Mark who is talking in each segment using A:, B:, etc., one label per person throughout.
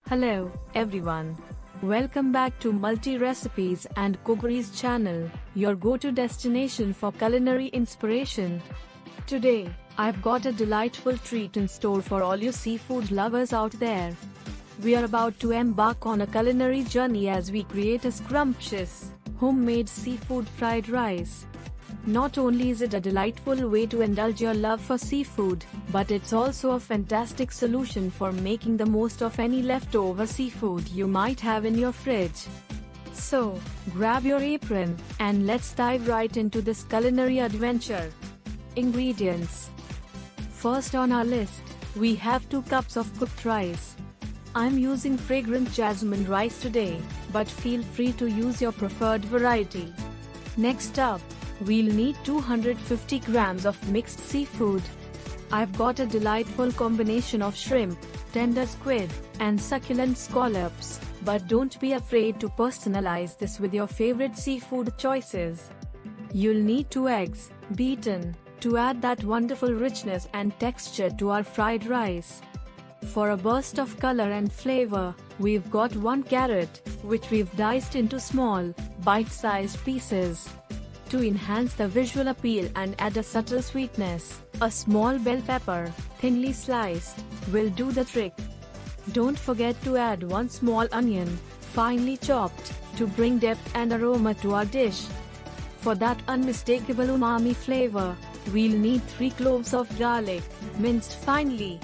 A: Hello, everyone. Welcome back to Multi Recipes and Cookeries channel, your go-to destination for culinary inspiration. Today, I've got a delightful treat in store for all you seafood lovers out there. We are about to embark on a culinary journey as we create a scrumptious, homemade seafood fried rice. Not only is it a delightful way to indulge your love for seafood, but it's also a fantastic solution for making the most of any leftover seafood you might have in your fridge. So, grab your apron, and let's dive right into this culinary adventure. Ingredients. First on our list, we have 2 cups of cooked rice. I'm using fragrant jasmine rice today, but feel free to use your preferred variety. Next up, we'll need 250 grams of mixed seafood. I've got a delightful combination of shrimp, tender squid, and succulent scallops, but don't be afraid to personalize this with your favorite seafood choices. You'll need 2 eggs, beaten, to add that wonderful richness and texture to our fried rice. For a burst of color and flavor, we've got 1 carrot, which we've diced into small, bite-sized pieces. To enhance the visual appeal and add a subtle sweetness, a small bell pepper, thinly sliced, will do the trick. Don't forget to add 1 small onion, finely chopped, to bring depth and aroma to our dish. For that unmistakable umami flavor, we'll need 3 cloves of garlic, minced finely.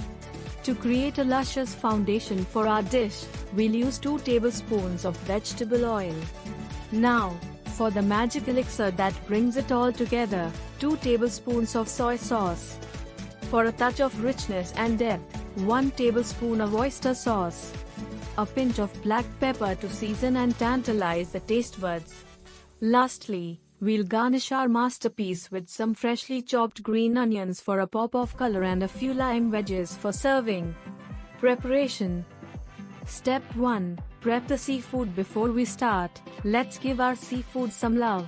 A: To create a luscious foundation for our dish, we'll use 2 tablespoons of vegetable oil. Now, for the magic elixir that brings it all together, 2 tablespoons of soy sauce. For a touch of richness and depth, 1 tablespoon of oyster sauce. A pinch of black pepper to season and tantalize the taste buds. Lastly, we'll garnish our masterpiece with some freshly chopped green onions for a pop of color and a few lime wedges for serving. Preparation. Step 1. Prep the seafood. Before we start, let's give our seafood some love.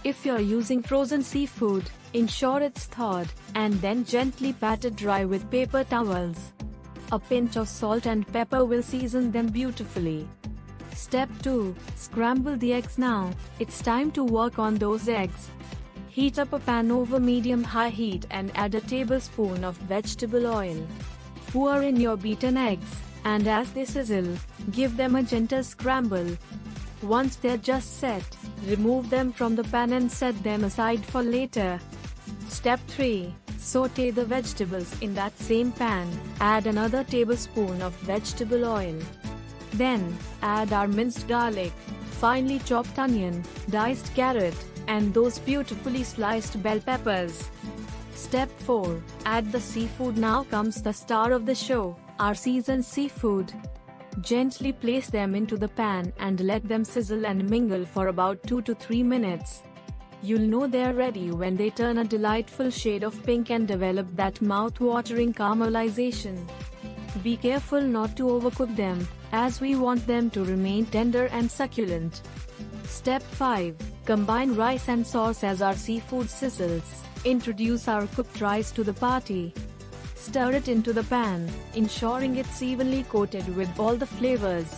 A: If you're using frozen seafood, ensure it's thawed, and then gently pat it dry with paper towels. A pinch of salt and pepper will season them beautifully. Step 2. Scramble the eggs. Now, it's time to work on those eggs. Heat up a pan over medium-high heat and add a tablespoon of vegetable oil. Pour in your beaten eggs, and as they sizzle, give them a gentle scramble. Once they're just set, remove them from the pan and set them aside for later. Step 3. Sauté the vegetables in that same pan. Add another tablespoon of vegetable oil. Then, add our minced garlic, finely chopped onion, diced carrot, and those beautifully sliced bell peppers. Step 4. Add the seafood. Now comes the star of the show, our seasoned seafood. Gently place them into the pan and let them sizzle and mingle for about 2 to 3 minutes. You'll know they're ready when they turn a delightful shade of pink and develop that mouth-watering caramelization. Be careful not to overcook them, as we want them to remain tender and succulent. Step 5. Combine rice and sauce. As our seafood sizzles, introduce our cooked rice to the party. Stir it into the pan, ensuring it's evenly coated with all the flavors.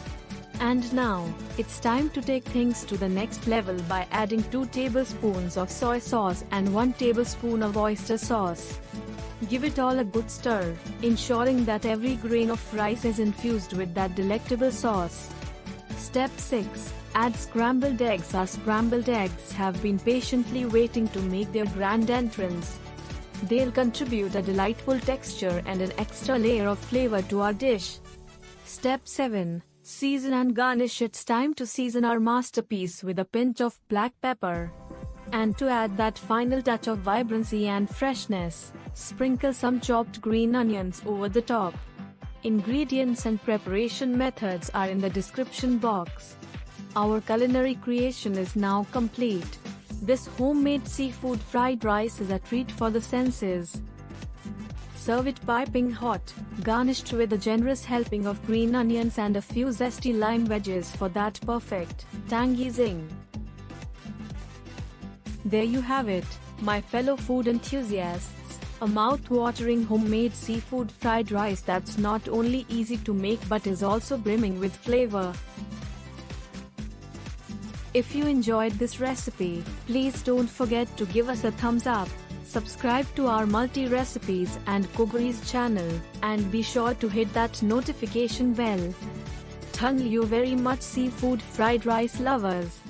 A: And now, it's time to take things to the next level by adding 2 tablespoons of soy sauce and 1 tablespoon of oyster sauce. Give it all a good stir, ensuring that every grain of rice is infused with that delectable sauce. Step 6. Add scrambled eggs. Our scrambled eggs have been patiently waiting to make their grand entrance. They'll contribute a delightful texture and an extra layer of flavor to our dish. Step 7. Season and garnish. It's time to season our masterpiece with a pinch of black pepper. And to add that final touch of vibrancy and freshness, sprinkle some chopped green onions over the top. Ingredients and preparation methods are in the description box. Our culinary creation is now complete. This homemade seafood fried rice is a treat for the senses. Serve it piping hot, garnished with a generous helping of green onions and a few zesty lime wedges for that perfect, tangy zing. There you have it, my fellow food enthusiasts. A mouth-watering homemade seafood fried rice that's not only easy to make but is also brimming with flavor. If you enjoyed this recipe, please don't forget to give us a thumbs up, subscribe to our multi-recipes and cookeries channel, and be sure to hit that notification bell. Thank you very much, seafood fried rice lovers.